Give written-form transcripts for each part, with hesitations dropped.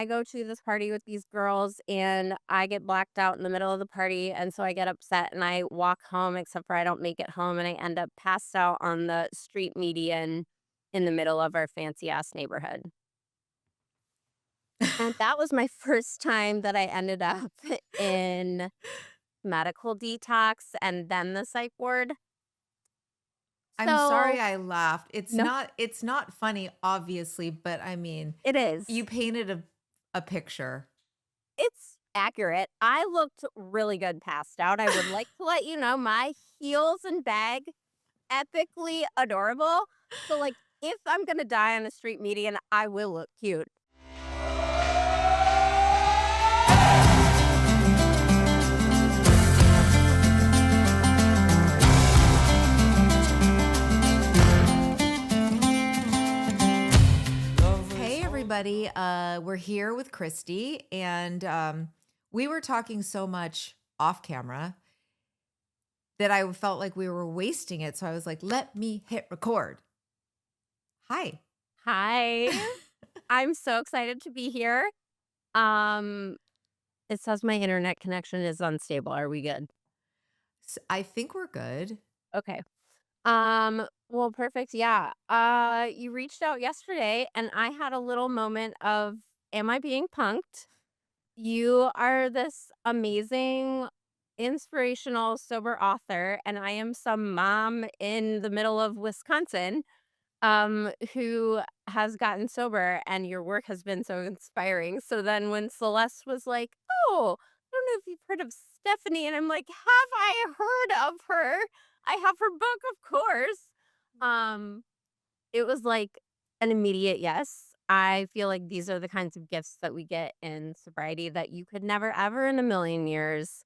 I go to this party with these girls and I get blacked out in the middle of the party. And so I get upset and I walk home, except for I don't make it home. And I end up passed out on the street median in the middle of our fancy ass neighborhood. And that was my first time that I ended up in medical detox and then the psych ward. I'm sorry So, I laughed. It's no, not it's not funny, obviously, but I mean, it you is. painted a picture. It's accurate. I looked really good passed out. I would like to let you know my heels and bag epically adorable. So, like, if I'm gonna die on a street median, I will look cute. Hey everybody, we're here with Kristi, and we were talking so much off camera that I felt like we were wasting it. So I was like, let me hit record. Hi. Hi. I'm so excited to be here. Um, it says my internet connection is unstable. Are we good? I think we're good. Okay. Well, perfect. Yeah. You reached out yesterday and I had a little moment of, am I being punked? You are this amazing, inspirational, sober author, and I am some mom in the middle of Wisconsin, who has gotten sober, and your work has been so inspiring. So then when Celeste was like, "Oh, I don't know if you've heard of Stephanie," and I'm like, "Have I heard of her? I have her book, of course." Um, it was like an immediate yes. I feel like these are the kinds of gifts that we get in sobriety that you could never, ever in a million years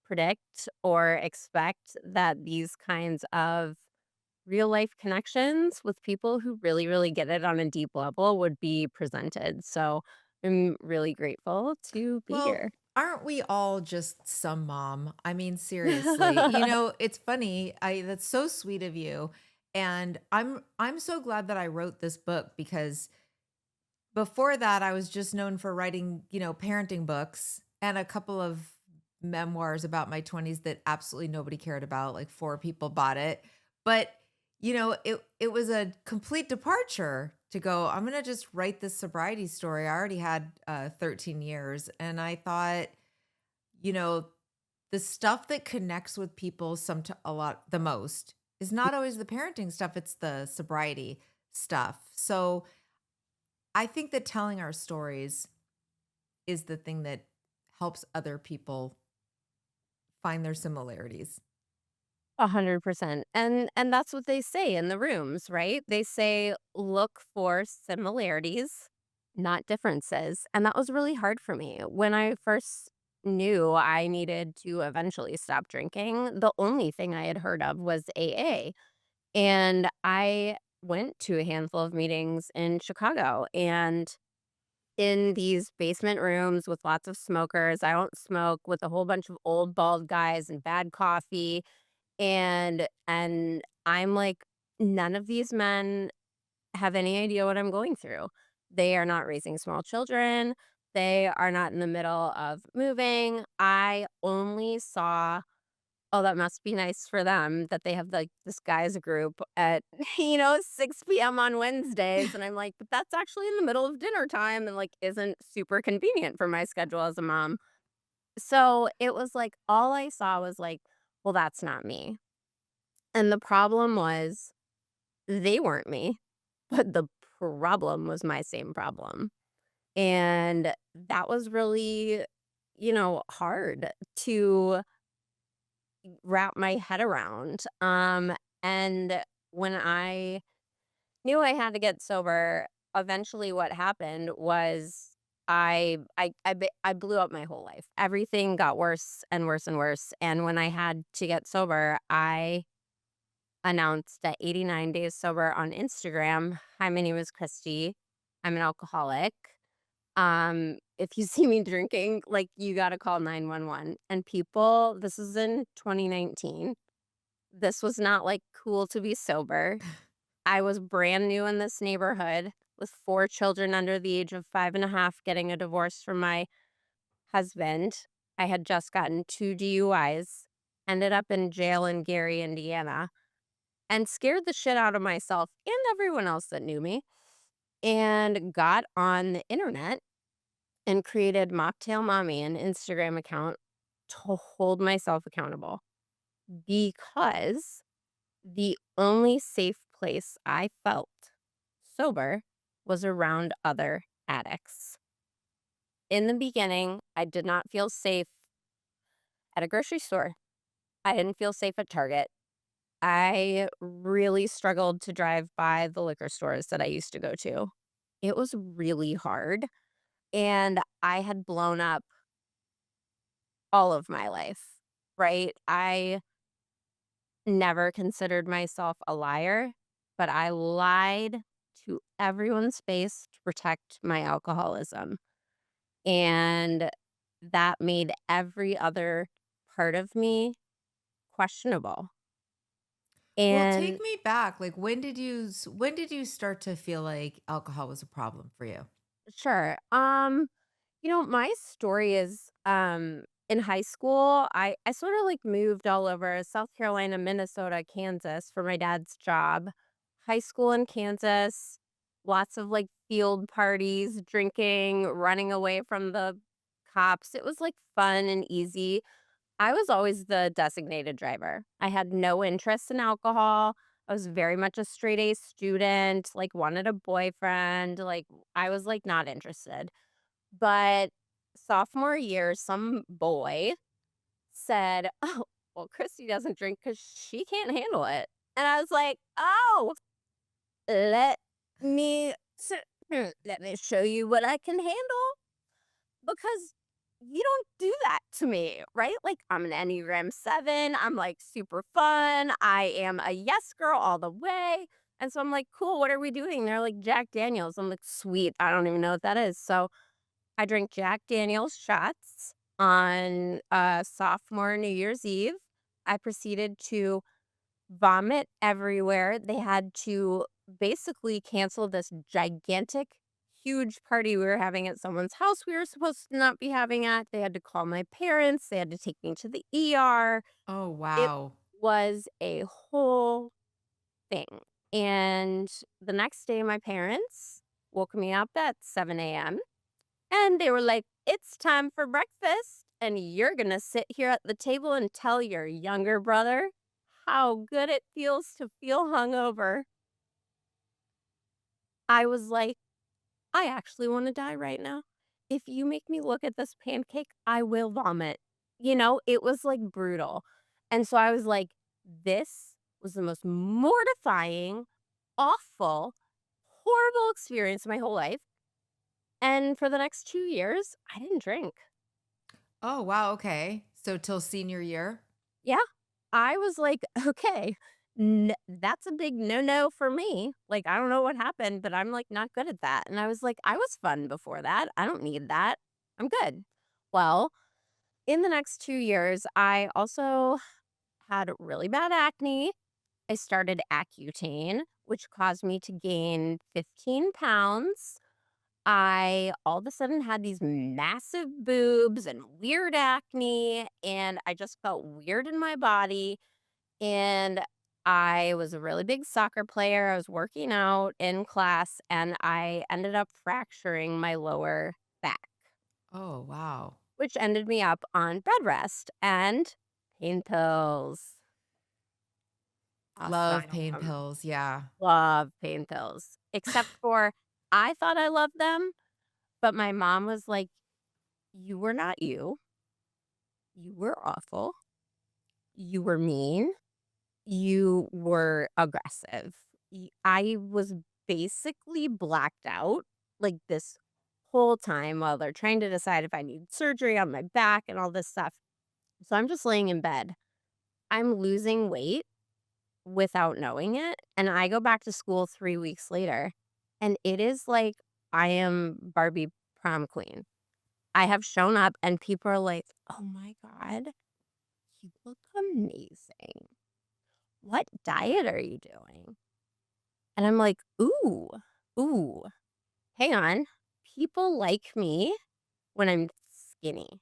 predict or expect that these kinds of real life connections with people who really, really get it on a deep level would be presented. So I'm really grateful to be Well, here. aren't we all just some mom? I mean, seriously. It's funny. I That's so sweet of you. And I'm so glad that I wrote this book because before that I was just known for writing, parenting books and a couple of memoirs about my 20s that absolutely nobody cared about. Like four people bought it. But, it was a complete departure to go, I'm going to just write this sobriety story. I already had 13 years and I thought, you know, the stuff that connects with people a lot the most is not always the parenting stuff, it's the sobriety stuff. So, I think that telling our stories is the thing that helps other people find their similarities. 100%. And that's what they say in the rooms, right? They say look for similarities, not differences. And that was really hard for me. When I first knew I needed to eventually stop drinking, the only thing I had heard of was AA. And I went to a handful of meetings in Chicago and in these basement rooms with lots of smokers. I don't smoke, with a whole bunch of old bald guys and bad coffee, and I'm like, none of these men have any idea what I'm going through. They are not raising small children. They are not in the middle of moving. I only saw, oh, that must be nice for them that they have like this guys group at, 6 p.m. on Wednesdays. And I'm like, but that's actually in the middle of dinner time and like isn't super convenient for my schedule as a mom. So it was like, all I saw was like, well, that's not me. And the problem was they weren't me, but the problem was my same problem. And that was really, hard to wrap my head around. And when I knew I had to get sober, eventually what happened was I blew up my whole life. Everything got worse and worse and worse. And when I had to get sober, I announced at 89 days sober on Instagram. Hi, my name is Kristi. I'm an alcoholic. If you see me drinking, like you got to call 911. And people, this is in 2019. This was not like cool to be sober. I was brand new in this neighborhood. with 4 children under the age of 5.5, getting a divorce from my husband. I had just gotten 2 DUIs, ended up in jail in Gary, Indiana, and scared the shit out of myself and everyone else that knew me, and got on the internet and created Mocktail Mommy, an Instagram account to hold myself accountable because the only safe place I felt sober was around other addicts. In the beginning, I did not feel safe at a grocery store. I didn't feel safe at Target. I really struggled to drive by the liquor stores that I used to go to. It was really hard, and I had blown up all of my life, right? I never considered myself a liar, but I lied to everyone's face to protect my alcoholism. And that made every other part of me questionable. Well, take And me back. Like, when did you start to feel like alcohol was a problem for you? sure, my story is in high school, I sort of like moved all over South Carolina, Minnesota, Kansas for my dad's job. High school in Kansas, lots of like field parties, drinking, running away from the cops. It was like fun and easy. I was always the designated driver. I had no interest in alcohol. I was very much a straight A student, like wanted a boyfriend, like I was like not interested. But sophomore year, some boy said, "Oh, well, Kristi doesn't drink because she can't handle it." And I was like, "Oh, let me let me show you what I can handle because you don't do that to me, right? Like I'm an Enneagram 7. I'm like super fun. I am a yes girl all the way." And so I'm like, "Cool, what are we doing?" They're like, "Jack Daniels." I'm like, "Sweet. I don't even know what that is." So I drank Jack Daniel's shots on, sophomore New Year's Eve. I proceeded to vomit everywhere. They had to basically cancel this gigantic, huge party we were having at someone's house we were supposed to not be having at. They had to call my parents. They had to take me to the ER. Oh, It wow. was a whole thing. And the next day, my parents woke me up at 7 a.m. and they were like, "It's time for breakfast, and you're gonna sit here at the table and tell your younger brother how good it feels to feel hungover." I was like, "I actually wanna die right now. If you make me look at this pancake, I will vomit." It was, like, brutal. And so I was like, "This was the most mortifying, awful, horrible experience of my whole life." And for the next 2 years, I didn't drink. Oh, wow, okay. So till senior year? Yeah. I was like, "Okay, that's a big no-no for me." Like, I don't know what happened, but I'm, like, not good at that. And I was like, "I was fun before that. I don't need that. I'm good." Well, in the next 2 years, I also had really bad acne. I started Accutane, which caused me to gain 15 pounds. I all of a sudden had these massive boobs and weird acne, and I just felt weird in my body. And I was a really big soccer player. I was working out in class, and I ended up fracturing my lower back, Oh, wow. which ended me up on bed rest and pain pills. Love pain Asylum. pills, yeah. Love pain pills, except for I thought I loved them, but my mom was like, "You were not you. You were awful. You were mean. You were aggressive." I was basically blacked out like this whole time while they're trying to decide if I need surgery on my back and all this stuff. So I'm just laying in bed. I'm losing weight without knowing it. And I go back to school 3 weeks later, and it is like I am Barbie prom queen. I have shown up, and people are like, "Oh my God, you look amazing. What diet are you doing?" And I'm like, "Ooh, ooh." hang on, people like me when I'm skinny.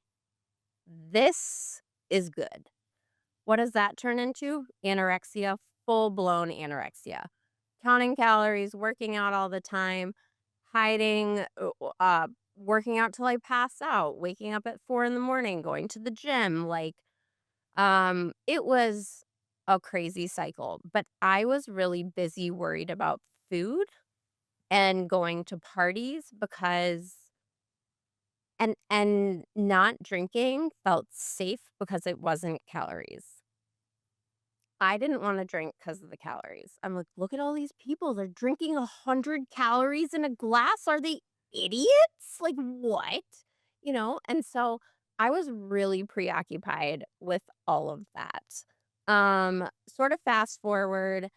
This is good. What does that turn into? Anorexia, full blown anorexia. Counting calories, working out all the time, hiding, working out till I pass out, waking up at 4 in the morning, going to the gym. Like, it was a crazy cycle, but I was really busy worried about food and going to parties because and not drinking felt safe because it wasn't calories. I didn't wanna drink because of the calories. I'm like, "Look at all these people, they're drinking 100 calories in a glass, are they idiots? Like, what?" You know? And so, I was really preoccupied with all of that. Sort of fast forward,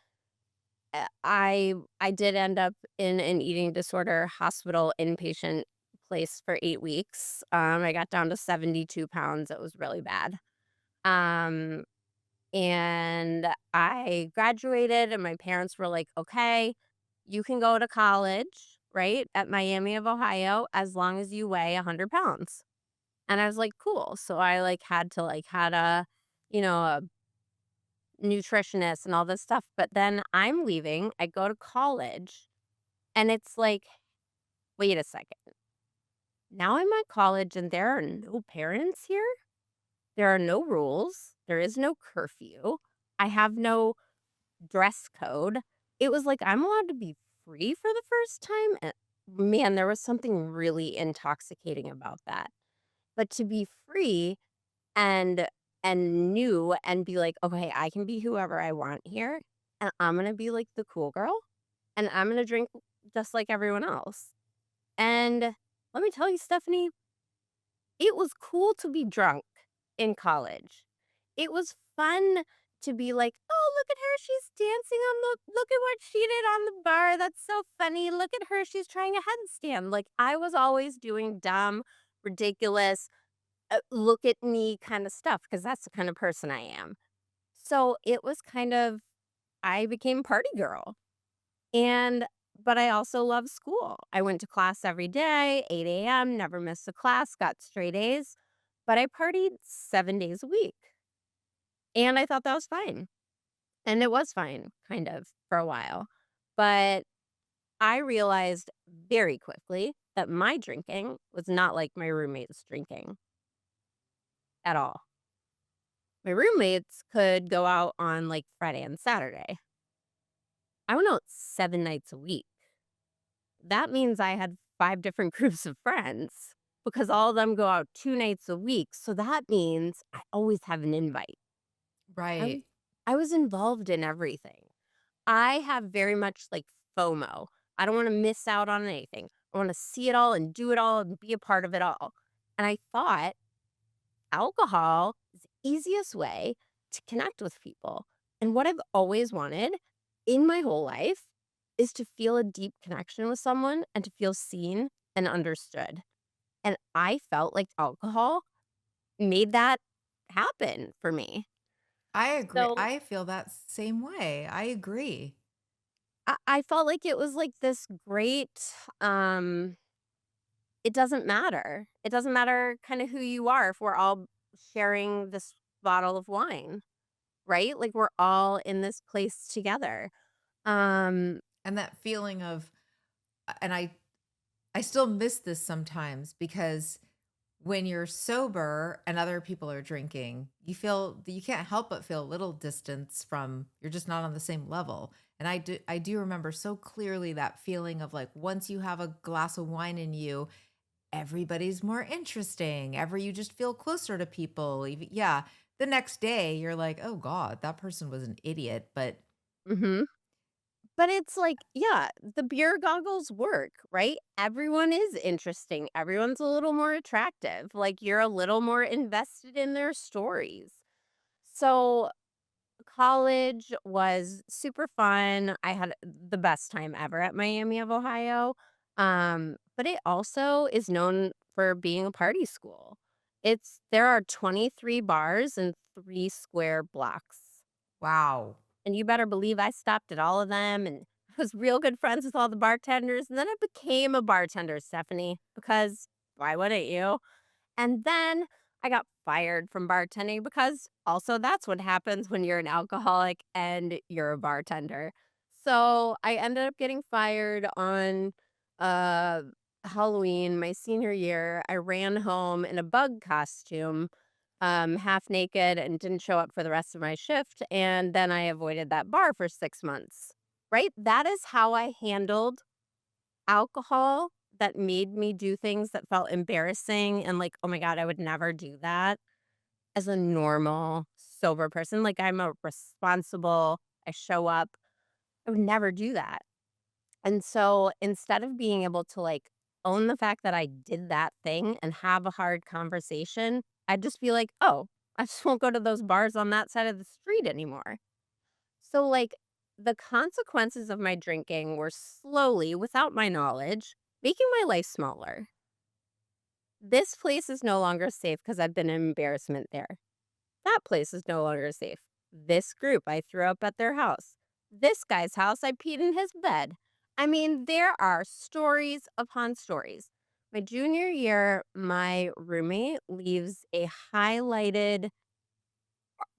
I did end up in an eating disorder hospital inpatient place for 8 weeks. I got down to 72 pounds, it was really bad. Um and I graduated, and my parents were like, "Okay, you can go to college, right, at Miami of Ohio, as long as you weigh 100 pounds." And I was like, "Cool." So I, like, had to, like, had a nutritionist and all this stuff, but then I'm leaving, I go to college, and it's like, "Wait a second. Now I'm at college, and there are no parents here? There are no rules. There is no curfew. I have no dress code." It was like I'm allowed to be free for the first time, and man, there was something really intoxicating about that. But to be free and new and be like, "Okay, I can be whoever I want here, and I'm gonna be like the cool girl, and I'm gonna drink just like everyone else." And let me tell you, Stephanie, it was cool to be drunk in college. It was fun to be like, "Oh, look at her, she's dancing on the look at what she did on the bar, that's so funny. Look at her, she's trying a headstand." Like, I was always doing dumb, ridiculous, look at me kinda stuff because that's the kind of person I am. So, it was kind of I became party girl. And but I also love school. I went to class every day, 8 AM, never missed a class, got straight A's, but I partied 7 days a week, and I thought that was fine, and it was fine, kind of, for a while, but I realized very quickly that my drinking was not like my roommate's drinking at all. My roommates could go out on, like, Friday and Saturday. I went out 7 nights a week. That means I had 5 different groups of friends because all of them go out 2 nights a week, so that means I always have an invite. I was Right. I was involved in everything. I have very much, like, FOMO. I don't wanna miss out on anything. I wanna see it all and do it all and be a part of it all, and I thought alcohol is the easiest way to connect with people, and what I've always wanted in my whole life is to feel a deep connection with someone and to feel seen and understood, and I felt like alcohol made that happen for me. I agree. So, I feel that same way. I agree. I felt like it was like this great, it doesn't matter. It doesn't matter kinda who you are if we're all sharing this bottle of wine. Right? Like, we're all in this place together. Um And that feeling of and I still miss this sometimes because when you're sober and other people are drinking, you can't help but feel a little distance from you're just not on the same level. And I do remember so clearly that feeling of like once you have a glass of wine in you, everybody's more interesting. Ever you just feel closer to people. Even, yeah. The next day you're like, "Oh god, that person was an idiot." But mhm. But it's like, yeah, the beer goggles work, right? Everyone is interesting. Everyone's a little more attractive. Like, you're a little more invested in their stories. So, college was super fun. I had the best time ever at Miami of Ohio. But it also is known for being a party school. There are 23 bars and 3 square blocks. wow. And you better believe I stopped at all of them and was real good friends with all the bartenders, and then I became a bartender, Stephanie, because why wouldn't you? And then I got fired from bartending because also that's what happens when you're an alcoholic and you're a bartender. So I ended up getting fired on uh Halloween, my senior year. I ran home in a bug costume, half naked, and didn't show up for the rest of my shift. And then I avoided that bar for 6 months. Right? That is how I handled alcohol that made me do things that felt embarrassing and like, "Oh my god, I would never do that," as a normal, sober person. Like, I'm a responsible, I show up. I would never do that. And so, instead of being able to, like, own the fact that I did that thing and have a hard conversation, I'd just be like, "Oh, I just won't go to those bars on that side of the street anymore." So, like, the consequences of my drinking were slowly, without my knowledge, making my life smaller. This place is no longer safe because I've been an embarrassment there. That place is no longer safe. This group, I threw up at their house. This guy's house, I peed in his bed. I mean, there are stories upon stories. My junior year, my roommate leaves a highlighted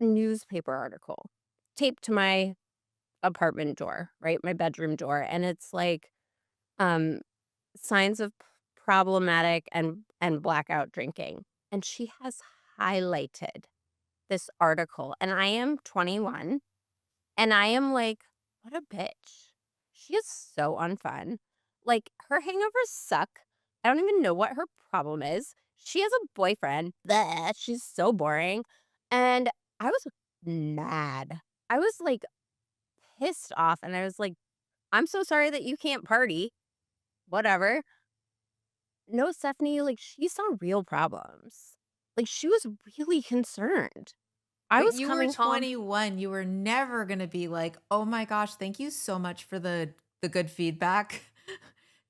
newspaper article taped to my apartment door, right? My bedroom door. And it's like, um, signs of problematic and blackout drinking. And she has highlighted this article, and I am 21, and I am like, "What a bitch." She is so unfun. Like, her hangovers suck. I don't even know what her problem is. She has a boyfriend. Bleh, she's so boring. And I was mad. I was, like, pissed off, and I was like, "I'm so sorry that you can't party. Whatever." No, Stephanie, like, she saw real problems. Like, she was really concerned. I But was you were coming home. 21, you were never gonna be like, "Oh my gosh, thank you so much for the good feedback."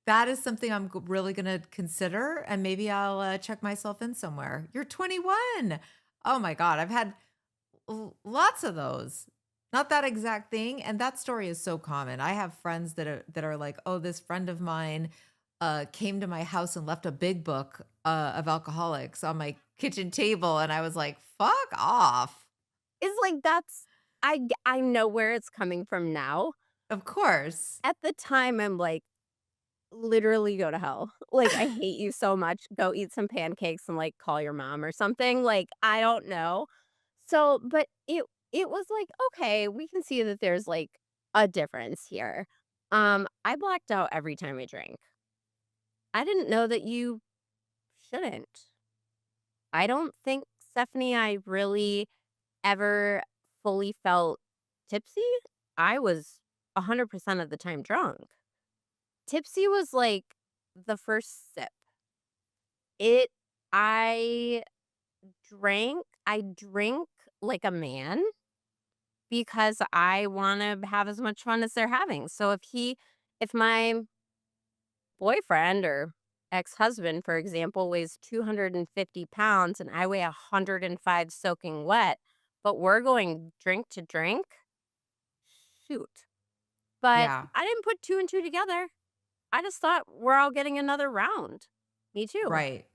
That is something I'm g really gonna consider, and maybe I'll, check myself in somewhere. You're 21. Oh my god, I've had lots of those. Not that exact thing, and that story is so common. I have friends that are like, "Oh, this friend of mine, came to my house and left a big book, of alcoholics on my kitchen table," and I was like, "Fuck off." It's like I know where it's coming from now. Of course. At the time, I'm like, "Literally go to hell." Like, "I hate you so much. Go eat some pancakes and, like, call your mom or something." Like, I don't know. So, but it was like, "Okay, we can see that there's, like, a difference here." I blacked out every time I drank. I didn't know that you shouldn't. I don't think, Stephanie, I really ever fully felt tipsy. I was 100% of the time drunk. Tipsy was like the first sip. It I drink like a man because I want to have as much fun as they're having. So if my boyfriend or ex-husband, for example, weighs 250 pounds and I weigh 105 soaking wet, but we're going drink to drink, shoot. But Yeah, I didn't put two and two together. I just thought we're all getting another round. Me too. right.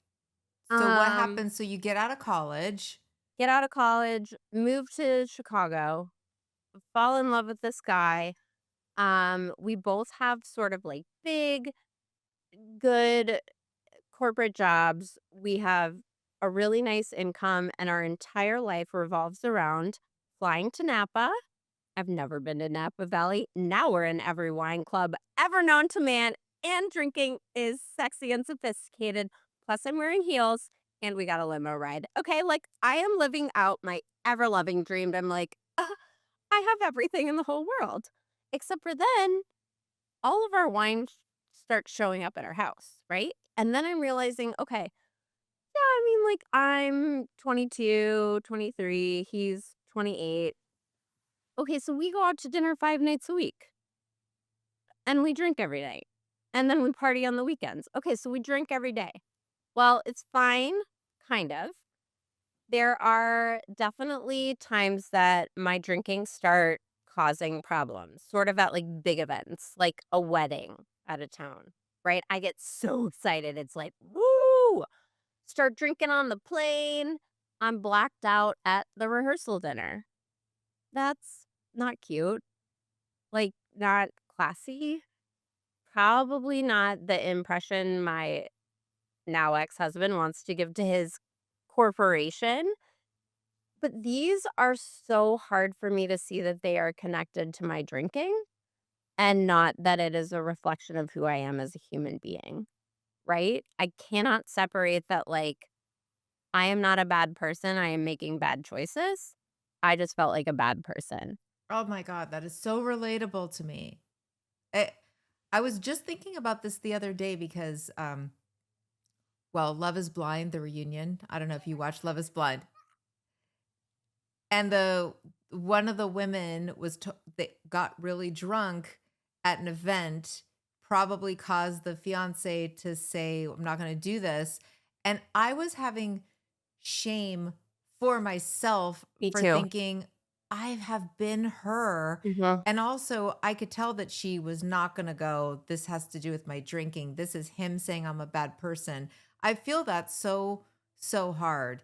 So what Um, happens? So you get out of college. get out of college, move to Chicago, fall in love with this guy. We both have sort of like big, good corporate jobs. We have a really nice income, and our entire life revolves around flying to Napa. I've never been to Napa Valley. Now we're in every wine club ever known to man, and drinking is sexy and sophisticated. Plus, I'm wearing heels, and we got a limo ride. Okay, like I am living out my ever loving dream. I'm like, I have everything in the whole world. Except for then, all of our wine starts showing up at our house, right? And then I'm realizing, okay, yeah, I mean, like I'm 22, 23, he's 28. Okay, so we go out to dinner 5 nights a week and we drink every night. And then we party on the weekends. Okay, so we drink every day. Well, it's fine, kind of. There are definitely times that my drinking start causing problems, sort of at like big events, like a wedding out of town, right? I get so excited. It's like, woo! Start drinking on the plane. I'm blacked out at the rehearsal dinner. That's not cute. Like, not classy. Probably not the impression my now ex-husband wants to give to his corporation. But these are so hard for me to see that they are connected to my drinking and not that it is a reflection of who I am as a human being, right? I cannot separate that, like, I am not a bad person, I am making bad choices. I just felt like a bad person. Oh my god, that is so relatable to me. Eh, I was just thinking about this the other day because, well, Love Is Blind, the reunion. I don't know if you watched Love Is Blind. And the one of the women was they got really drunk at an event, probably caused the fiance to say, "I'm not gonna do this." And I was having shame for myself Me for too. thinking, "I have been her." Mhm. And also, I could tell that she was not gonna go, "This has to do with my drinking. This is him saying I'm a bad person." I feel that so, so hard.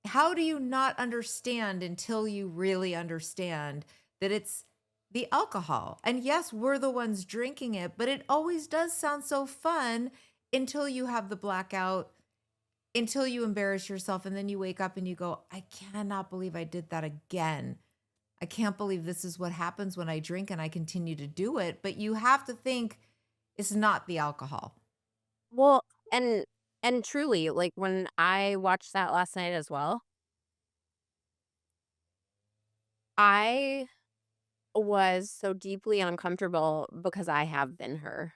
How do you not understand until you really understand that it's the alcohol? And yes, we're the ones drinking it, but it always does sound so fun until you have the blackout, until you embarrass yourself, and then you wake up and you go, I cannot believe I did that again. I can't believe this is what happens when I drink and I continue to do it. But you have to think it's not the alcohol. Well, and and truly, like, when I watched that last night as well, I was so deeply uncomfortable because I have been her.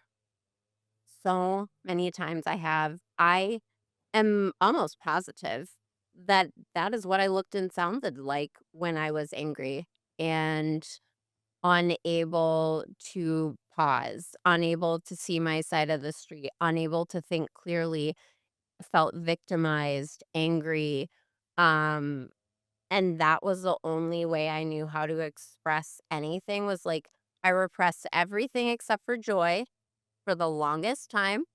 So many times I have. I am almost positive that that is what I looked and sounded like when I was angry and unable to pause, unable to see my side of the street, unable to think clearly, felt victimized, angry. Um, and that was the only way I knew how to express anything was like I repressed everything except for joy for the longest time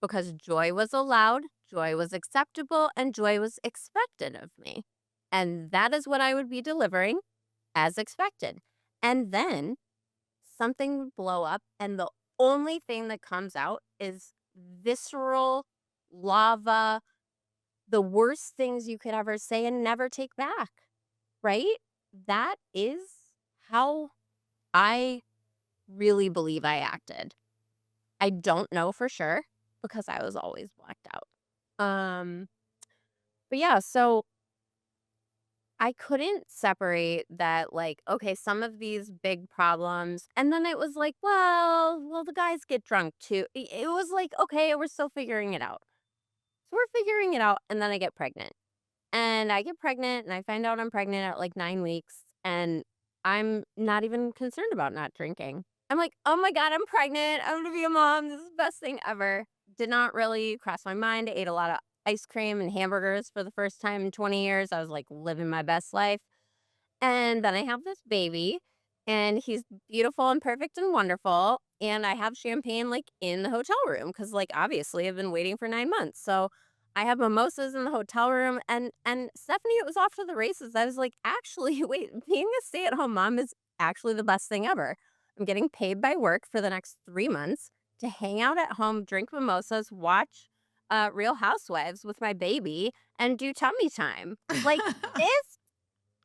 because joy was allowed, joy was acceptable, and joy was expected of me. And that is what I would be delivering as expected. And then something would blow up, and the only thing that comes out is visceral lava, the worst things you could ever say and never take back, right? That is how I really believe I acted. I don't know for sure because I was always blacked out. Um, but yeah, so I couldn't separate that like, okay, some of these big problems, and then it was like, well, the guys get drunk too. It was like, okay, we're still figuring it out. So we're figuring it out, and then I get pregnant. And I get pregnant, and I find out I'm pregnant at like 9 weeks, and I'm not even concerned about not drinking. I'm like, oh my God, I'm pregnant. I'm gonna be a mom. This is the best thing ever. Did not really cross my mind. I ate a lot of ice cream and hamburgers for the first time in 20 years. I was like living my best life. And then I have this baby, and he's beautiful and perfect and wonderful, and I have champagne, like, in the hotel room because, like, obviously, I've been waiting for 9 months, so I have mimosas in the hotel room, and Stephanie, it was off to the races. I was like, "Actually, wait, being a stay-at-home mom is actually the best thing ever. I'm getting paid by work for the next 3 months to hang out at home, drink mimosas, watch, Real Housewives with my baby, and do tummy time." Like, this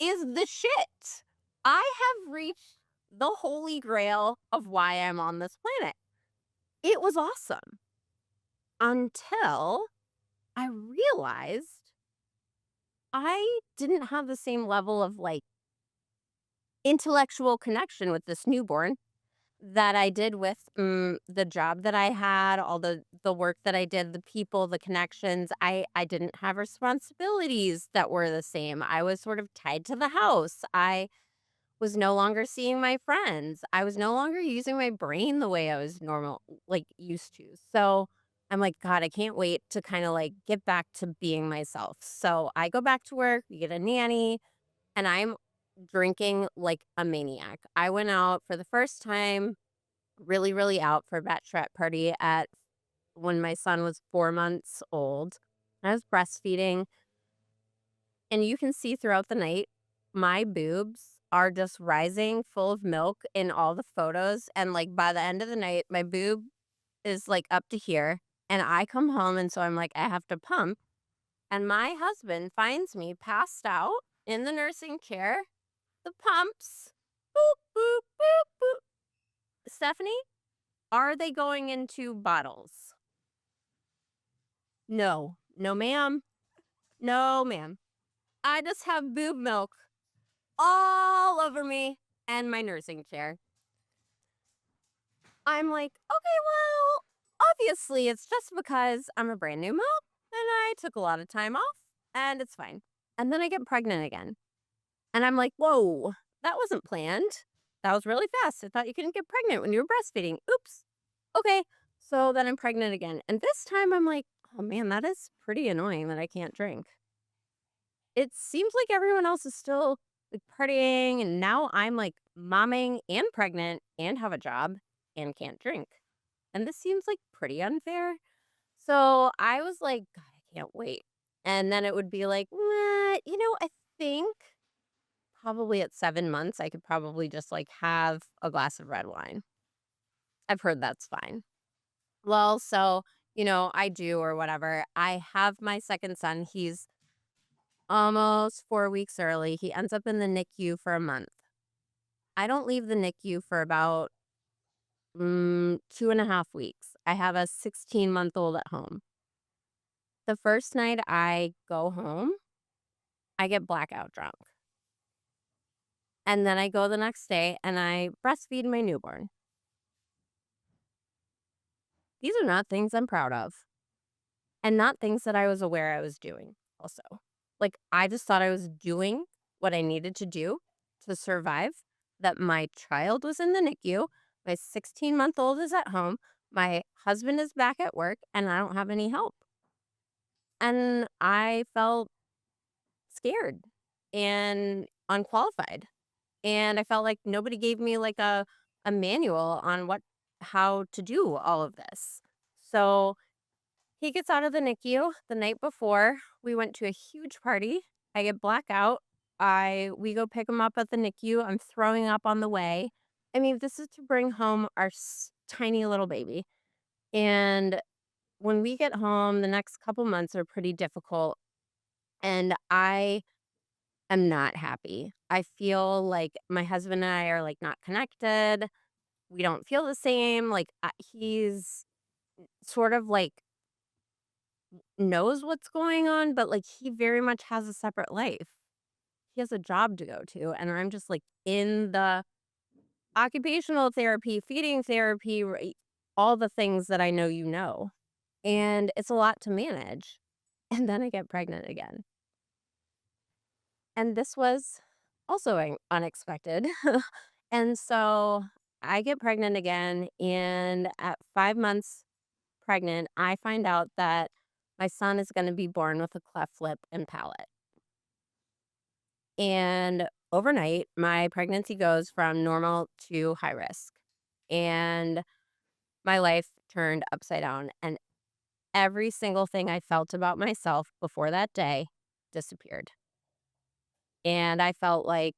is the shit. I have reached the holy grail of why I'm on this planet. It was awesome until I realized I didn't have the same level of like intellectual connection with this newborn that I did with the job that I had, all the work that I did, the people, the connections. I didn't have responsibilities that were the same. I was sort of tied to the house. I was no longer seeing my friends. I was no longer using my brain the way I was used to. So I'm like, God, I can't wait to kind of like get back to being myself. So I go back to work, we get a nanny, and I'm drinking like a maniac. I went out for the first time, really, really out for a bachelorette party at when my son was 4 months old. I was breastfeeding, and you can see throughout the night, my boobs are just rising full of milk in all the photos, and, like, by the end of the night, my boob is, like, up to here, and I come home, and so I'm like, "I have to pump," and my husband finds me passed out in the nursing chair, the pumps, boop, boop, boop, boop. "Stephanie, are they going into bottles?" "No. No, ma'am. No, ma'am. I just have boob milk all over me and my nursing chair." I'm like, "Okay, well, obviously it's just because I'm a brand new mom and I took a lot of time off and it's fine." And then I get pregnant again. And I'm like, "Whoa, that wasn't planned. That was really fast. I thought you couldn't get pregnant when you were breastfeeding. Oops. Okay." So then I'm pregnant again. And this time I'm like, "Oh man, that is pretty annoying that I can't drink." It seems like everyone else is still like partying, and now I'm like momming and pregnant and have a job and can't drink. And this seems like pretty unfair. So I was like, "God, I can't wait." And then it would be like, I think probably at 7 months, I could probably just like have a glass of red wine. I've heard that's fine. Well, so, I do or whatever. I have my second son. He's almost 4 weeks early. He ends up in the NICU for a month. I don't leave the NICU for about 2.5 weeks. I have a 16-month-old at home. The first night I go home, I get blackout drunk. And then I go the next day and I breastfeed my newborn. These are not things I'm proud of and not things that I was aware I was doing, also. Like, I just thought I was doing what I needed to do to survive, that my child was in the NICU, my 16-month-old is at home, my husband is back at work, and I don't have any help. And I felt scared and unqualified. And I felt like nobody gave me like a manual on how to do all of this. So he gets out of the NICU the night before. We went to a huge party. I get blackout. We go pick him up at the NICU. I'm throwing up on the way. I mean, this is to bring home our tiny little baby. And when we get home, the next couple months are pretty difficult. And I am not happy. I feel like my husband and I are like not connected. We don't feel the same. Like he's sort of like knows what's going on, but like he very much has a separate life. He has a job to go to. And I'm just like in the occupational therapy, feeding therapy, right, all the things that I know you know. And it's a lot to manage. And then I get pregnant again. And this was also unexpected. And so I get pregnant again. And at 5 months pregnant, I find out that my son is going to be born with a cleft lip and palate. And overnight, my pregnancy goes from normal to high risk. And my life turned upside down. And every single thing I felt about myself before that day disappeared. And I felt like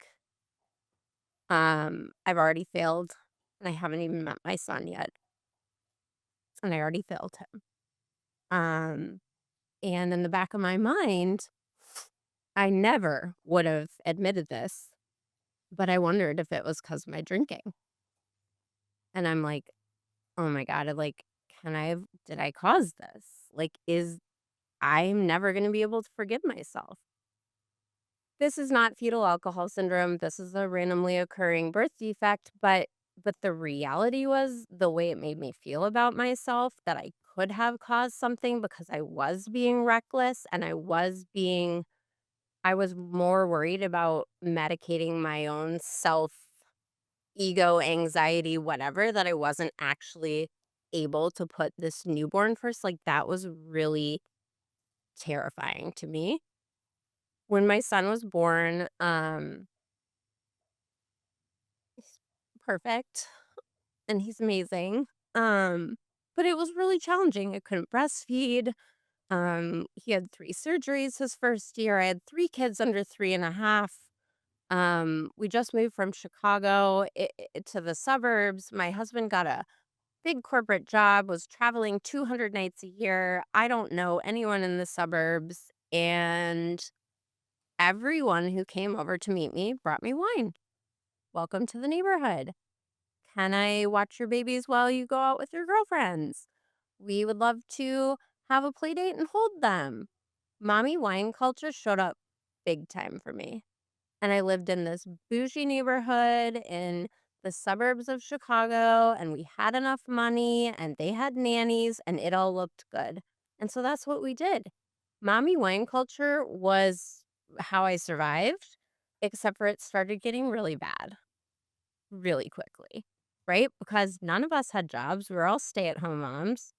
I've already failed and I haven't even met my son yet. And I already failed him. Um, and in the back of my mind, I never would have admitted this, but I wondered if it was because of my drinking. And I'm like, "Oh my god, like, did I cause this? Like, I'm never gonna be able to forgive myself." This is not fetal alcohol syndrome. This is a randomly occurring birth defect, but the reality was the way it made me feel about myself, that I could have caused something because I was being reckless and I was more worried about medicating my own self ego, anxiety, whatever, that I wasn't actually able to put this newborn first. Like, that was really terrifying to me. When my son was born, perfect and he's amazing. Um, but it was really challenging. I couldn't breastfeed. He had 3 surgeries his first year. I had 3 kids under 3.5. We just moved from Chicago to the suburbs. My husband got a big corporate job, was traveling 200 nights a year. I don't know anyone in the suburbs. And everyone who came over to meet me brought me wine. Welcome to the neighborhood. Can I watch your babies while you go out with your girlfriends? We would love to have a play date and hold them. Mommy wine culture showed up big time for me. And I lived in this bougie neighborhood in the suburbs of Chicago, and we had enough money, and they had nannies, and it all looked good. And so that's what we did. Mommy wine culture was how I survived, except for it started getting really bad really quickly, right? Because none of us had jobs. We were all stay at home moms.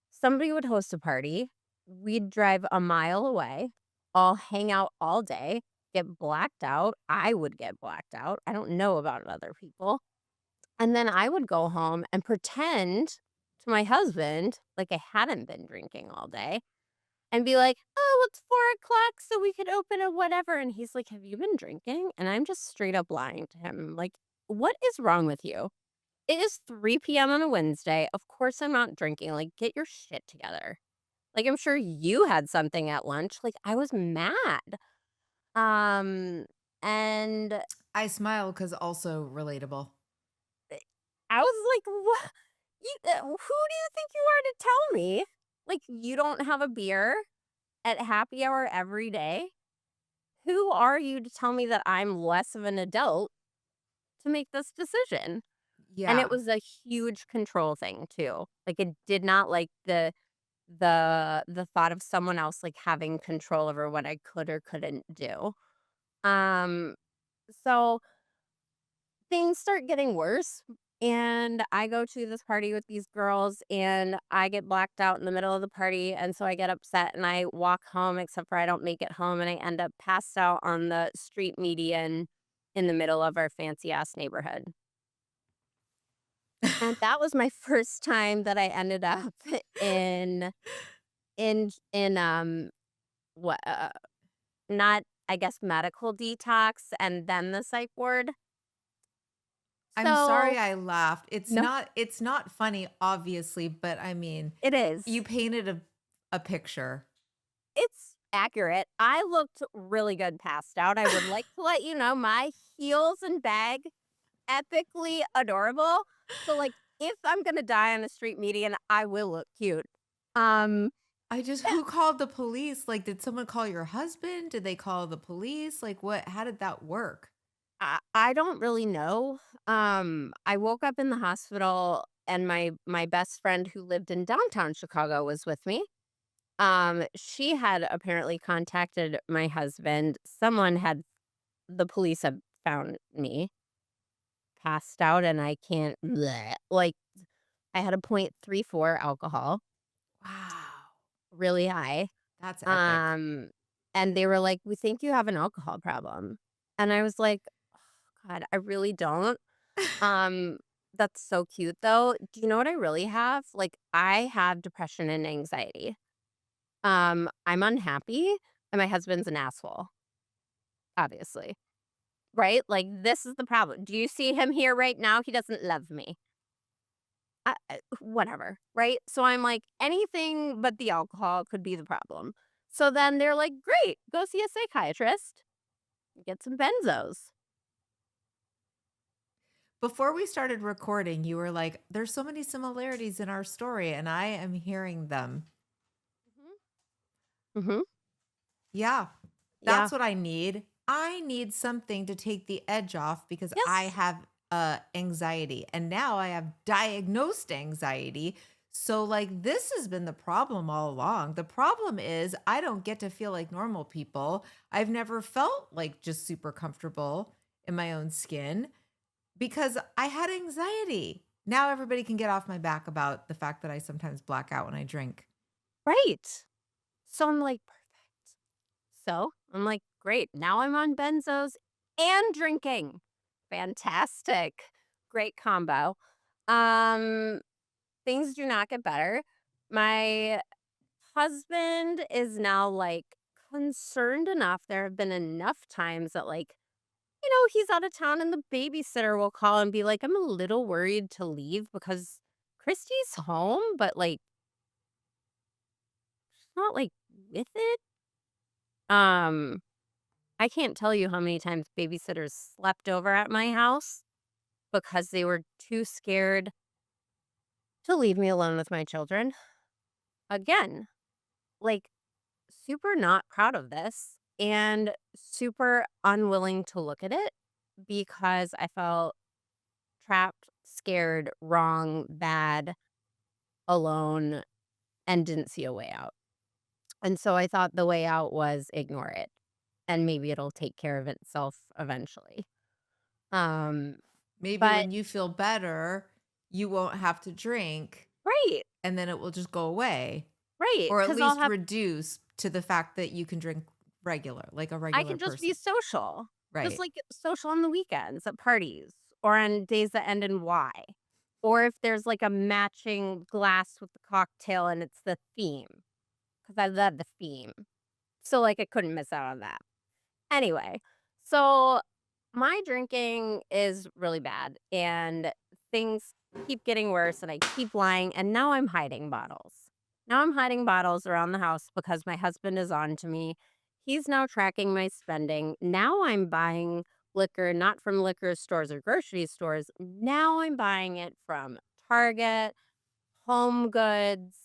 Somebody would host a party. We'd drive a mile away, all hang out all day, get blacked out. I would get blacked out. I don't know about other people. And then I would go home and pretend to my husband like I hadn't been drinking all day and be like, oh, it's 4 o'clock, so we could open a whatever. And he's like, have you been drinking? And I'm just straight up lying to him. Like, what is wrong with you? It is 3 p.m. on a Wednesday. Of course, I'm not drinking. Like, get your shit together. Like, I'm sure you had something at lunch. Like, I was mad. Um, and I smile because also relatable. I was like, "What? Who do you think you are to tell me? Like, you don't have a beer at happy hour every day? Who are you to tell me that I'm less of an adult to make this decision?" And it Yeah. was a huge control thing too. Like, it did not like the thought of someone else, like, having control over what I could or couldn't do. Um, so things start getting worse, and I go to this party with these girls, and I get blacked out in the middle of the party, and so I get upset, and I walk home, except for I don't make it home, and I end up passed out on the street median in the middle of our fancy-ass neighborhood. And that was my first time that I ended up in in what, not, I guess, medical detox and then the psych ward. I'm sorry So I laughed. no, It's not funny, obviously, but I mean, it is. you painted a picture. It's accurate. I looked really good passed out. I would like to let you know my heels and bag, epically adorable. So, like, if I'm gonna die on a street median, I will look cute. Um, I just who called the police? Like, did someone call your husband? Did they call the police? Like, what how did that work? I don't really know. I woke up in the hospital and my best friend who lived in downtown Chicago was with me. She had apparently contacted my husband. Someone had the police had found me passed out and I can't bleh. Like I had a 0.34 alcohol, Wow, really high. that's epic. Um and they were like, "We think you have an alcohol problem." And I was like, "Oh, God, I really don't." Um, that's so cute though. Do you know what I really have? Like I have depression and anxiety. I'm unhappy and my husband's an asshole, obviously. Right? Like this is the problem. Do you see him here right now? He doesn't love me. Whatever, right? So I'm like anything but the alcohol could be the problem. So then they're like, "Great, go see a psychiatrist. Get some benzos." Before we started recording, you were like, "There's so many similarities in our story," and I am hearing them. Mhm. Mhm. Yeah, Yeah. that's what I need. I need something to take the edge off because I Yes. have anxiety and now I have diagnosed anxiety. So like this has been the problem all along. The problem is I don't get to feel like normal people. I've never felt like just super comfortable in my own skin because I had anxiety. Now everybody can get off my back about the fact that I sometimes black out when I drink. Right. So I'm like, perfect. So I'm like, great. Now I'm on benzos and drinking. Fantastic. great combo. Um, things do not get better. My husband is now, like, concerned enough. There have been enough times that, like, he's out of town and the babysitter will call and be like, "I'm a little worried to leave because Kristi's home, but, like, she's not, like, with it." Um, I can't tell you how many times babysitters slept over at my house because they were too scared to leave me alone with my children. Again, like, super not proud of this and super unwilling to look at it because I felt trapped, scared, wrong, bad, alone, and didn't see a way out. And so I thought the way out was ignore it and maybe it'll take care of itself eventually. Um, Maybe but when you feel better, you won't have to drink right, and then it will just go away, right, or at because I'll least have reduce to the fact that you can drink regular, like a I regular can just be person. social, just Right. like social on the weekends at parties or on days that end in Y. Or if there's like a matching glass with the cocktail and it's the theme, because I love the theme. So like I couldn't miss out on that. Anyway, so my drinking is really bad and things keep getting worse and I keep lying and now I'm hiding bottles. Now I'm hiding bottles around the house because my husband is on to me. He's now tracking my spending. Now I'm buying liquor not from liquor stores or grocery stores. Now I'm buying it from Target, Home Goods,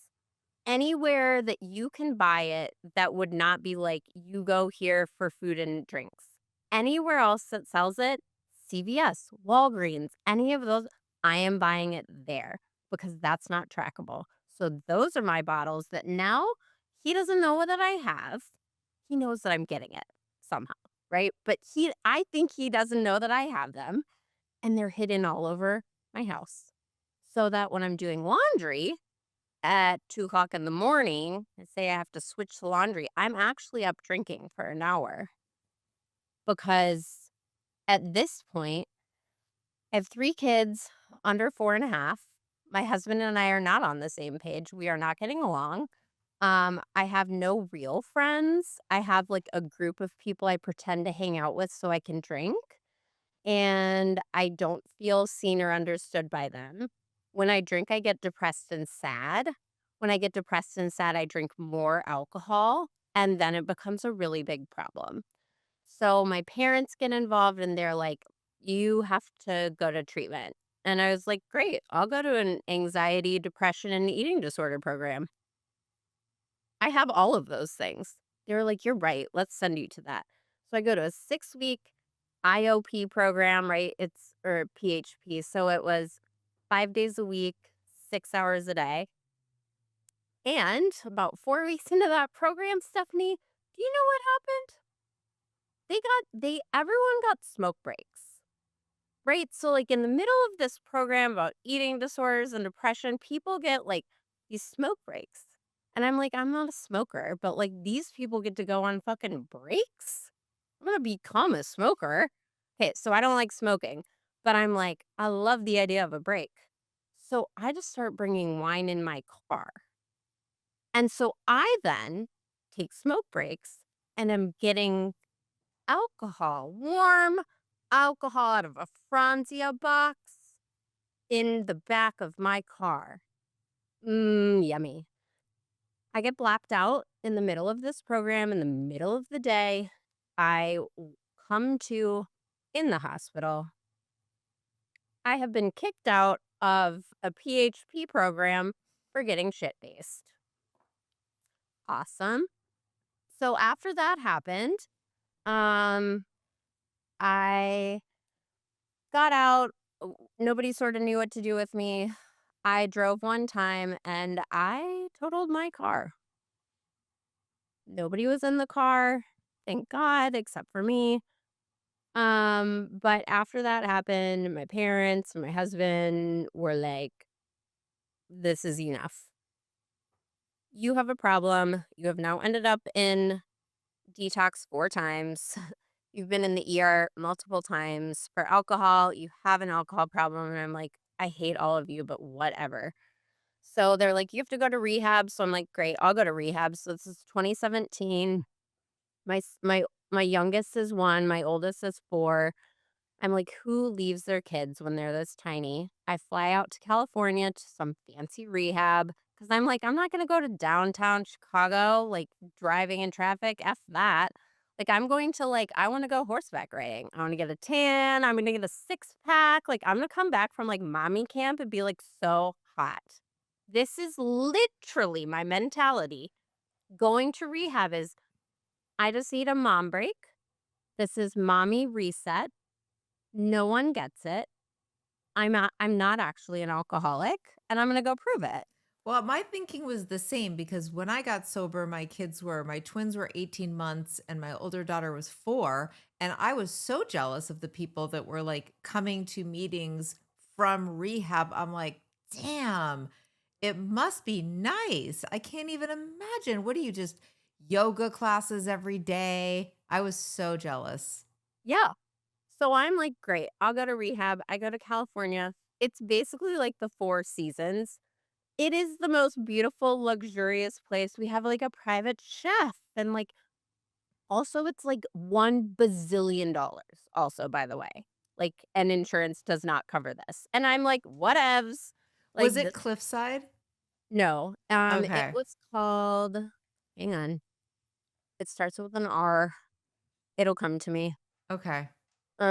anywhere that you can buy it that would not be like, you go here for food and drinks. Anywhere else that sells it, CVS, Walgreens, any of those, I am buying it there because that's not trackable. So those are my bottles that now he doesn't know that I have. He knows that I'm getting it somehow, right? But I think he doesn't know that I have them and they're hidden all over my house. So that when I'm doing laundry, at 2 o'clock in the morning and say I have to switch the laundry, I'm actually up drinking for an hour because at this point, I have 3 kids under 4.5. My husband and I are not on the same page. We are not getting along. I have no real friends. I have like a group of people I pretend to hang out with so I can drink. And I don't feel seen or understood by them. When I drink, I get depressed and sad. When I get depressed and sad, I drink more alcohol, and then it becomes a really big problem. So my parents get involved and they're like, "You have to go to treatment." And I was like, "Great, I'll go to an anxiety, depression, and eating disorder program." I have all of those things. They were like, "You're right. Let's send you to that." So I go to a 6-week IOP program, right? It's or PHP. So it was 5 days a week, 6 hours a day. And about 4 weeks into that program, Stephanie, do you know what happened? They everyone got smoke breaks. Right? So, like, in the middle of this program about eating disorders and depression, people get, like, these smoke breaks. And I'm like, "I'm not a smoker, but, like, these people get to go on fucking breaks? I'm gonna become a smoker." Okay, so I don't like smoking, but I'm like, I love the idea of a break. So I just start bringing wine in my car. And so I then take smoke breaks and I'm getting alcohol, warm alcohol out of a Franzia box in the back of my car. Yummy. I get blacked out in the middle of this program in the middle of the day. Come to in the hospital. I have been kicked out of a PHP program for getting shit faced. Awesome. So after that happened, um, I got out. Nobody sort of knew what to do with me. I drove one time and I totaled my car. Nobody was in the car, thank God, except for me. But after that happened, my parents and my husband were like, "This is enough. You have a problem. You have now ended up in detox 4 times. you've been in the ER multiple times for alcohol, you have an alcohol problem." And I'm like, "I hate all of you, but whatever." So they're like, "You have to go to rehab." So I'm like, "Great, I'll go to rehab." So this is 2017. My youngest is 1, my oldest is 4. I'm like, who leaves their kids when they're this tiny? I fly out to California to some fancy rehab because I'm like, I'm not going to go to downtown Chicago, like driving in traffic. F that. Like, I'm going to, like, I want to go horseback riding. I want to get a tan. I'm going to get a 6 pack. Like, I'm going to come back from like mommy camp and be like so hot. This is literally my mentality. Going to rehab is I just need a mom break. This is mommy reset. No one gets it. I'm not actually an alcoholic, and I'm gonna go prove it. Well, my thinking was the same because when I got sober, my twins were 18 months and my older daughter was 4. And I was so jealous of the people that were like coming to meetings from rehab. I'm like, damn, it must be nice. I can't even imagine. What do you just yoga classes every day? I was so jealous. Yeah. So I'm like, "Great, I'll go to rehab." I go to California. It's basically like the Four Seasons. It is the most beautiful, luxurious place. We have, like, a private chef, and, like, also it's, like, $1 bazillion dollars also, by the way. Like, and insurance does not cover this. And I'm like, "Whatevs." Like, Was it this Cliffside? no, it Okay. was called hang on. It starts with an R. It'll come to me. Okay.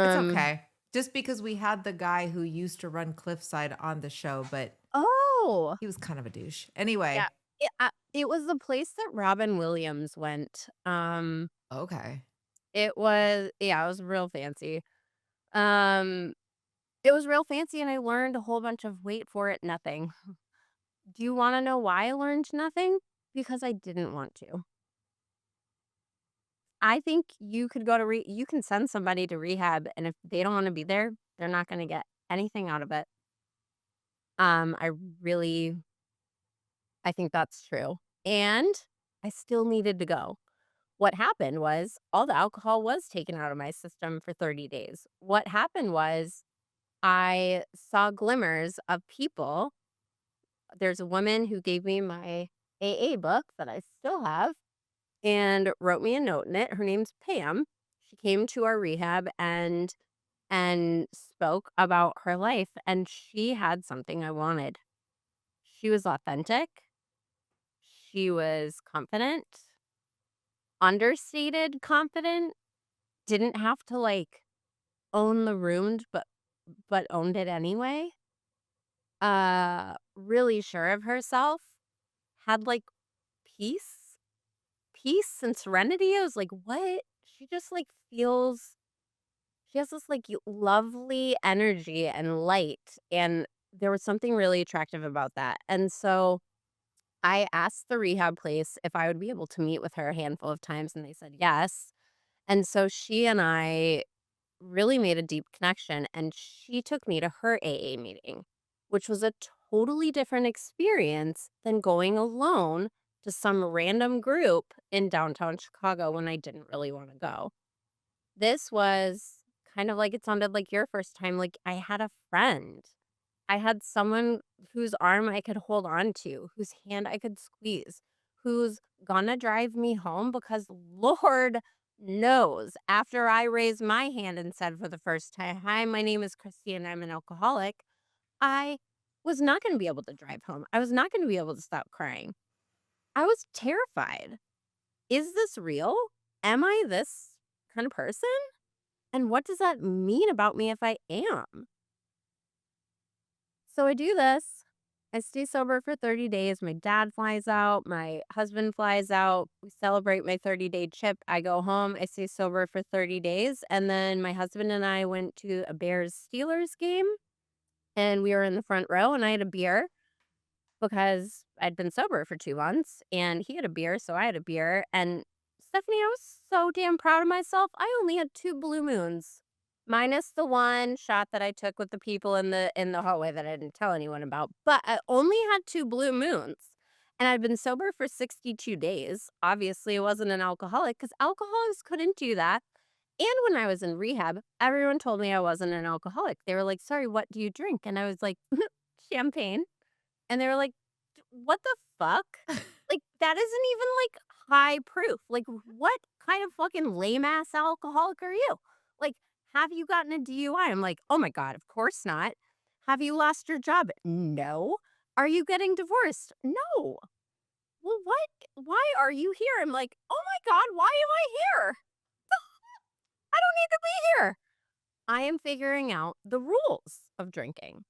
It's Um, okay. Just because we had the guy who used to run Cliffside on the show, but oh, he was kind of a douche. yeah. Anyway, It was the place that Robin Williams went. okay. It was yeah, it was real fancy. Um, it was real fancy, and I learned a whole bunch of wait for it, nothing. Do you wanna know why I learned nothing? Because I didn't want to. I think you could go to you can send somebody to rehab, and if they don't wanna be there, they're not gonna get anything out of it. I really I think that's true, and I still needed to go. What happened was all the alcohol was taken out of my system for 30 days. What happened was I saw glimmers of people. There's a woman who gave me my AA book that I still have and wrote me a note in it. Her name's Pam. She came to our rehab and spoke about her life, and she had something I wanted. She was authentic. She was confident, understated confident, didn't have to like own the rooms, but owned it anyway. Really sure of herself, had like peace, peace and serenity. I was like, "What?" She just like feels she has this like lovely energy and light, and there was something really attractive about that. And so I asked the rehab place if I would be able to meet with her a handful of times, and they said yes. And so she and I really made a deep connection, and she took me to her AA meeting, which was a totally different experience than going alone to some random group in downtown Chicago when I didn't really want to go. This was kind of like it sounded like your first time. Like I had a friend. I had someone whose arm I could hold on to, whose hand I could squeeze, who's gonna drive me home because Lord knows after I raised my hand and said for the first time, "Hi, my name is Kristi and I'm an alcoholic," I was not gonna be able to drive home. I was not gonna be able to stop crying. I was terrified. Is this real? Am I this kind of person? And what does that mean about me if I am? So I do this. I stay sober for 30 days. My dad flies out. My husband flies out. We celebrate my 30-day trip. I go home. I stay sober for 30 days. And then my husband and I went to a Bears Steelers game and we were in the front row and I had a beer because I'd been sober for 2 months and he had a beer. So I had a beer. And Stephanie, I was so damn proud of myself. I only had 2 blue moons. Minus the one shot that I took with the people in the hallway that I didn't tell anyone about, but I only had 2 blue moons, and I'd been sober for 62 days. Obviously, I wasn't an alcoholic because alcoholics couldn't do that, And when I was in rehab, everyone told me I wasn't an alcoholic. They were like, "Sorry, what do you drink?" And I was like, "Champagne." And they were like, "What the fuck? Like, that isn't even, like, high proof. Like, what kind of fucking lame ass alcoholic are you? Like, have you gotten a DUI?" I'm like, "Oh my god, of course not." "Have you lost your job?" "No." "Are you getting divorced?" "No." "Well, what? Why are you here?" I'm like, "Oh my god, why am I here? I don't need to be here." I am figuring out the rules of drinking.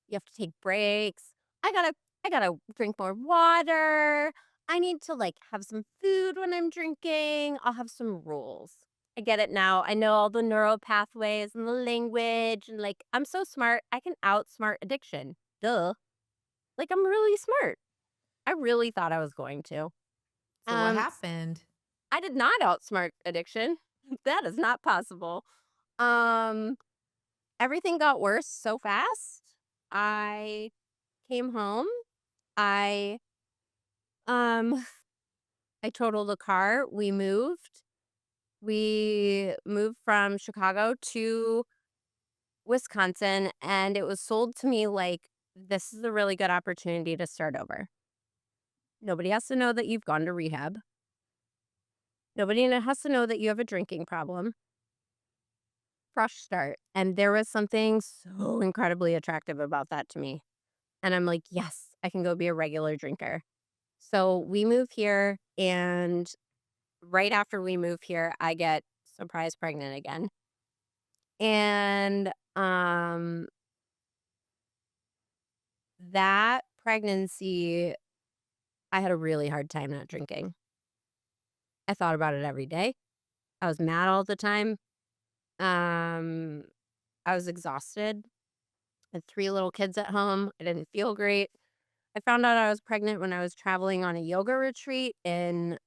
You have to take breaks. I gotta I gotta drink more water. I need to, like, have some food when I'm drinking. I'll have some rules. I get it now. I know all the neural pathways and the language and, like, I'm so smart. I can outsmart addiction. Duh. Like, I'm really smart. I really thought I was going to. So what S happened? I did not outsmart addiction. That is not possible. Um, Everything got worse so fast. I came home. I um I totaled a car. We moved. We moved from Chicago to Wisconsin, and it was sold to me like this is a really good opportunity to start over. Nobody has to know that you've gone to rehab. Has to know that you have a drinking problem. Fresh start. And there was something so incredibly attractive about that to me. And I'm like, yes, I can go be a regular drinker. So we move here, and right after we move here, I get surprise pregnant again. And that pregnancy, I had a really hard time not drinking. I thought about it every day. I was mad all the time. Um I was exhausted. I had 3 little kids at home. I didn't feel great. I found out I was pregnant when I was traveling on a yoga retreat in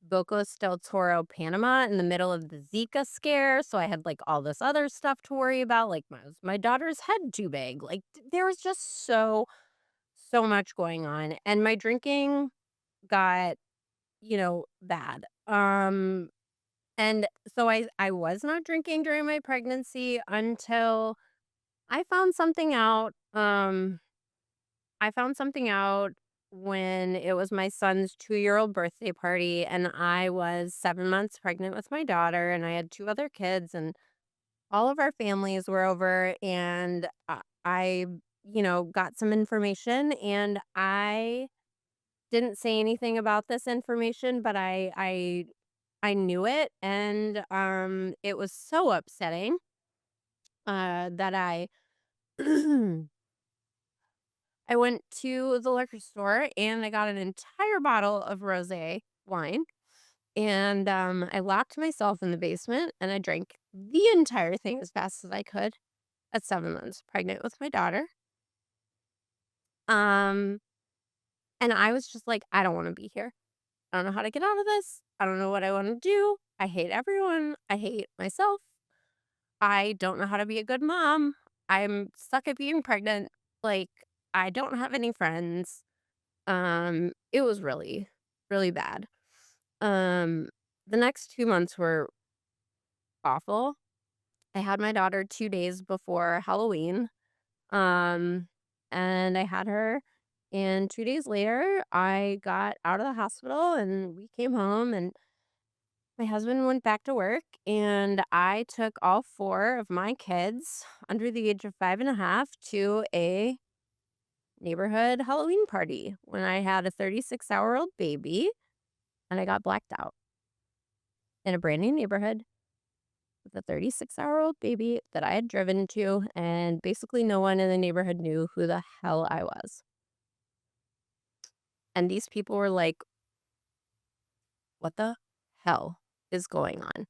Bocos del Toro, Panama, in the middle of the Zika scare, so I had, like, all this other stuff to worry about, like, my daughter's head too big, like, there was just so much going on, and my drinking got, bad, and so I was not drinking during my pregnancy until I found something out, I found something out when it was my son's 2-year-old birthday party, and I was 7 months pregnant with my daughter, and I had 2 other kids, and all of our families were over, and I, got some information, and I didn't say anything about this information, but I knew it, and, it was so upsetting, that I went to the liquor store and I got an entire bottle of rosé wine, and, I locked myself in the basement and I drank the entire thing as fast as I could at 7 months pregnant with my daughter. Um, and I was just like, "I don't wanna be here. I don't know how to get out of this. I don't know what I wanna do. I hate everyone. I hate myself. I don't know how to be a good mom. I'm stuck at being pregnant. Like, I don't have any friends." It was really, really bad. Um, the next 2 months were awful. I had my daughter 2 days before Halloween, um, and I had her, and 2 days later, I got out of the hospital, and we came home, and my husband went back to work, and I took all 4 of my kids under the age of 5.5 to a neighborhood Halloween party when I had a 36-hour-old baby, and I got blacked out in a brand new neighborhood with a 36-hour-old baby that I had driven to, and basically no one in the neighborhood knew who the hell I was. And these people were like, "What the hell is going on?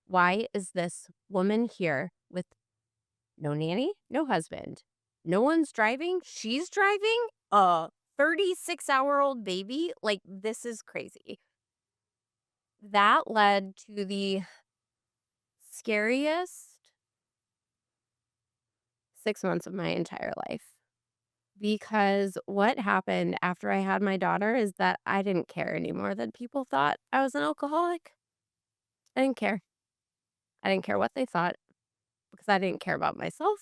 Why is this woman here with no nanny, no husband? No one's driving. She's driving a 36-hour-old baby. Like, this is crazy." That led to the scariest 6 months of my entire life. Because what happened after I had my daughter is that I didn't care anymore that people thought I was an alcoholic. I didn't care. I didn't care what they thought because I didn't care about myself,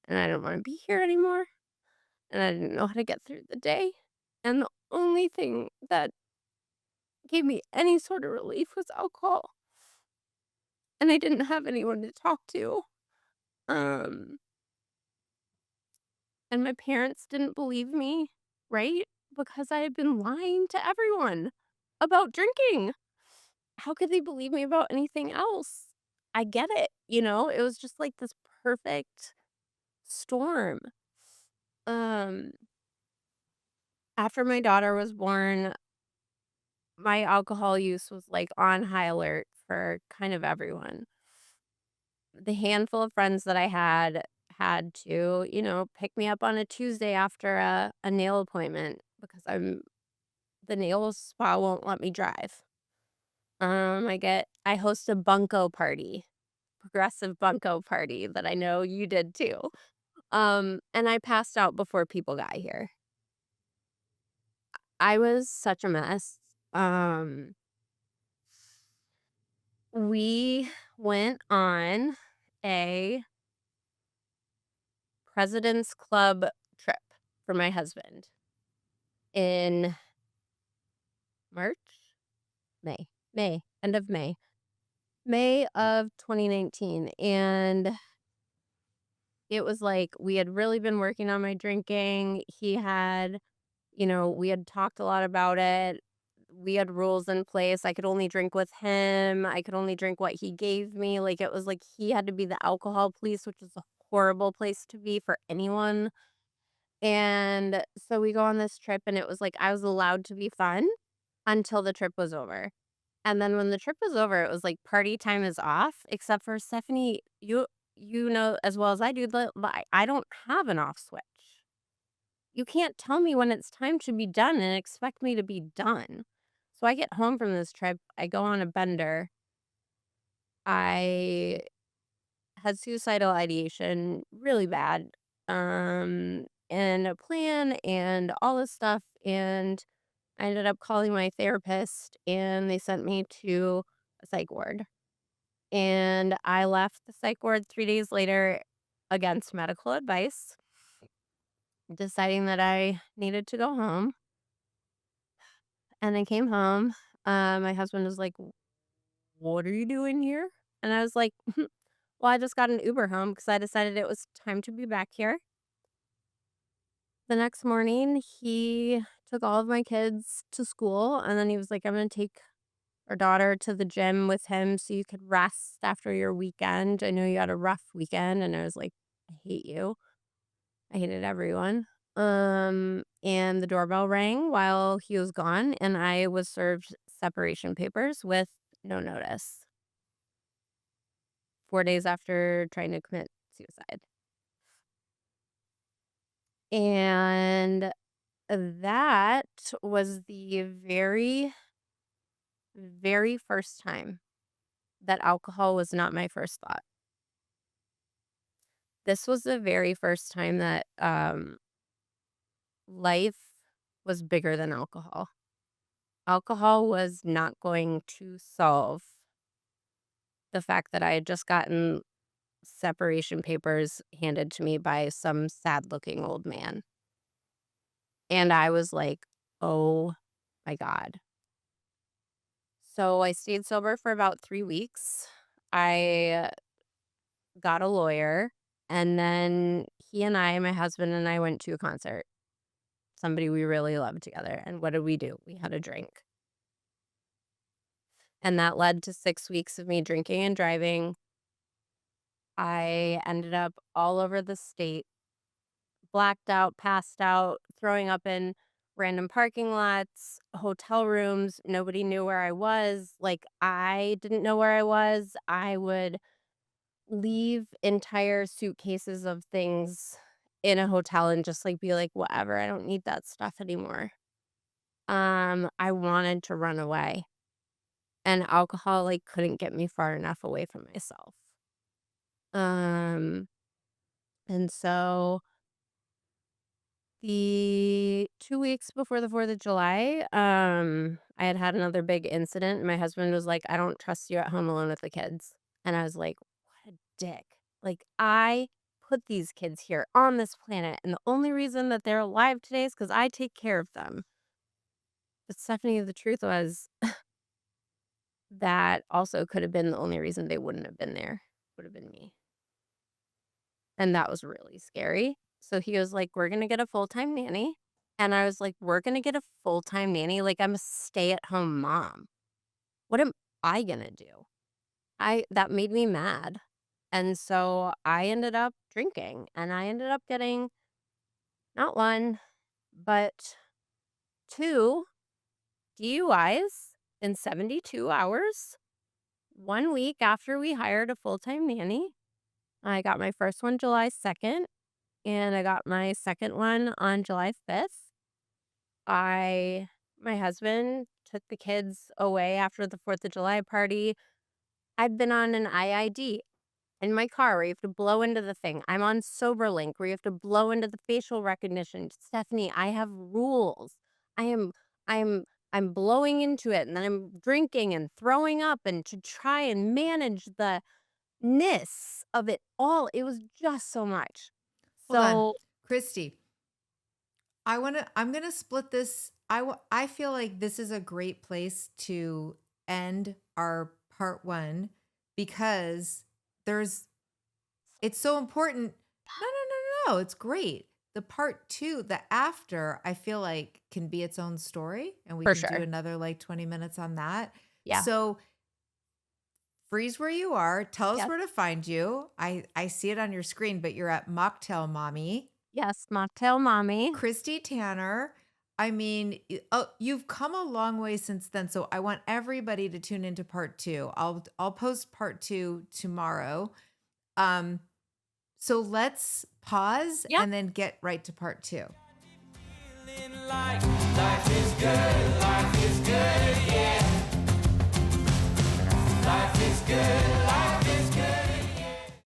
and I didn't wanna be here anymore, and I didn't know how to get through the day, and the only thing that gave me any sort of relief was alcohol, and I didn't have anyone to talk to, um, and my parents didn't believe me, right? Because I had been lying to everyone about drinking. How could they believe me about anything else? I get it, it was just like this perfect storm. Um, After my daughter was born, my alcohol use was like on high alert for kind of everyone. The handful of friends that I had to, pick me up on a Tuesday after a nail appointment because the nail spa won't let me drive. I host a bunko party, progressive bunko party that I know you did too. And I passed out before people got here. I was such a mess. Um, we went on a President's Club trip for my husband in March, end of May of 2019. And it was like we had really been working on my drinking. We had talked a lot about it. We had rules in place. I could only drink with him. I could only drink what he gave me. Like it was like he had to be the alcohol police, which is a horrible place to be for anyone. And so we go on this trip and it was like I was allowed to be fun until the trip was over. And then when the trip was over, it was like party time is off, except for Stephanie, you know as well as I do that I don't have an off switch. You can't tell me when it's time to be done and expect me to be done. So I get home from this trip, I go on a bender. I had suicidal ideation really bad. And a plan and all this stuff, and I ended up calling my therapist and they sent me to a psych ward. And I left the psych ward 3 days later against medical advice, deciding that I needed to go home. And I came home. My husband was like, "What are you doing here?" And I was like, "Well, I just got an Uber home because I decided it was time to be back here." The next morning, he took all of my kids to school, and then he was like, "I'm gonna take our daughter to the gym with him so you could rest after your weekend. I know you had a rough weekend." And I was like, "I hate you." I hated everyone. And the doorbell rang while he was gone, and I was served separation papers with no notice 4 days after trying to commit suicide. And that was the very, very first time that alcohol was not my first thought. This was the very first time that life was bigger than alcohol. Alcohol was not going to solve the fact that I had just gotten separation papers handed to me by some sad looking old man. And I was like, oh my God. So I stayed sober for about 3 weeks. I got a lawyer. And then my husband and I went to a concert, somebody we really loved together. And what did we do? We had a drink. And that led to 6 weeks of me drinking and driving. I ended up all over the state, blacked out, passed out, throwing up in random parking lots, hotel rooms. Nobody knew where I was. Like, I didn't know where I was. I would leave entire suitcases of things in a hotel and just like be like, whatever, I don't need that stuff anymore. I wanted to run away. And alcohol like couldn't get me far enough away from myself. Um, and so The 2 weeks before the 4th of July, I had had another big incident, and my husband was like, "I don't trust you at home alone with the kids." And I was like, "What a dick." Like, I put these kids here on this planet, and the only reason that they're alive today is because I take care of them. But Stephanie, the truth was that also could have been the only reason they wouldn't have been there, would have been me. And that was really scary. So he was like, "We're gonna get a full-time nanny." And I was like, "We're gonna get a full-time nanny? Like, I'm a stay-at-home mom. What am I gonna do?" I that made me mad. And so I ended up drinking, and I ended up getting not 1, but 2 DUIs in 72 hours, 1 week after we hired a full-time nanny. I got my first one July 2nd, and I got my second one on July 5th. I my husband took the kids away after the 4th of July party. I've been on an IID in my car where you have to blow into the thing. I'm on SoberLink where you have to blow into the facial recognition. Stephanie, I have rules. I am I'm I'm blowing into it, and then I'm drinking and throwing up, and to try and manage the ness of it all. It was just so much. Hold on. So Kristi, I'm gonna split this. I feel like this is a great place to end our part one because there's it's so important. No, no, no, no. It's great. The part two, the after, I feel like can be its own story, and we for can do sure. another like 20 minutes on that. Yeah. So freeze where you are. Tell us Yes. where to find you. I see it on your screen, but you're at Mocktail Mommy. Yes, mocktail mommy. Kristi Tanner. I mean, you've come a long way since then. So I want everybody to tune into part two. I'll post part two tomorrow. Um, so let's pause Yep. and then get right to part two. Feeling like life is good, yeah.